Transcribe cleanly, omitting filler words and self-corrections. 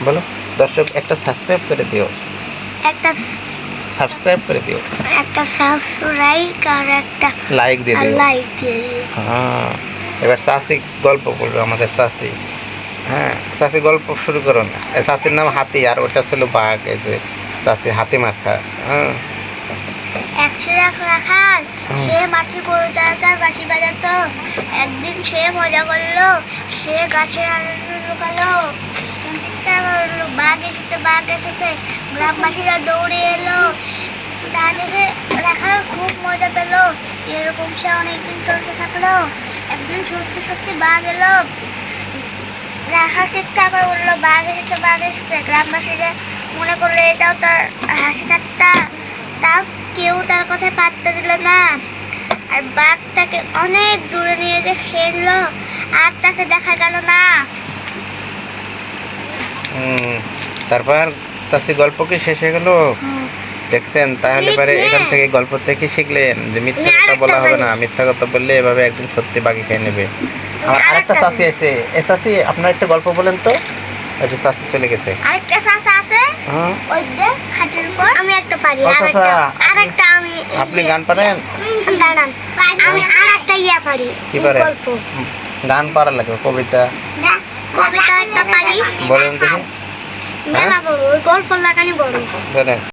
বলো দর্শক একটা সাবস্ক্রাইব করে দিও, একটা সাবস্ক্রাইব করে দিও, একটা সাবস্ক্রাইব আর একটা লাইক দিয়ে দিও। লাইক দিয়ে দিও। হ্যাঁ, এবার চাচি গল্প বলবে, আমাদের চাচি। হ্যাঁ, চাচি গল্প শুরু করো না। চাচির নাম হাতি আর ওটা ছিল বাঘ। এই যে চাচি হাতি মার্কা। হ্যাঁ, এক ছিল এক রাখাল, সে মাটি গরু চালাতার বাঁশি বাজাতো। একদিন সে মজা করলো, সে গাছের আড়ালে লুকালো। চিৎকার করলো, বাঘ এসেছে, বাঘ এসেছে। গ্রামবাসীরা দৌড়ে এলো, তা দেখে রাখাল খুব মজা পেল। এরকম সে অনেকদিন চলতে থাকলো। একদিন সত্যি সত্যি বাঘ এলো। রাখাল চিৎকার করে বললো, বাঘ এসেছে, বাঘ এসেছে। গ্রামবাসীরা মনে করলো এটাও তার হাসি ঠাট্টা, তাও কেউ তার কথায় পাত্তা দিল না। আর বাঘ তাকে অনেক দূরে নিয়ে যে খেয়ে নিল, আর তাকে দেখা গেল না। তারপর চাচি গল্প কি শেষ হয়ে গেল? দেখছেন? তাহলে পরে এখান থেকে গল্প থেকে শিখলেন যে মিথ্যা কথা বলা হবে না। মিথ্যা কথা বললে এভাবে একদিন সত্যি বাঘে খেয়ে নেবে। আমার আরেকটা চাচি আছে। এ চাচি, আপনার একটা গল্প বলেন তো। এই যে চাচি চলে গেছে। আরেকটা চাচা আছে, ওই যে খাটের উপর। আমি একটা পারি, আরেকটা আমি। আপনি গান পারেন? দাঁড়ান, আমি আরেকটা ইয়া পারি। কি পারেন? গল্প। গান পারা লাগে, কবিতা? কবিতা একটা পারি। বলেন দেখি। মেলা বড়, ওই গল্প লাগানি বড়। বলেন।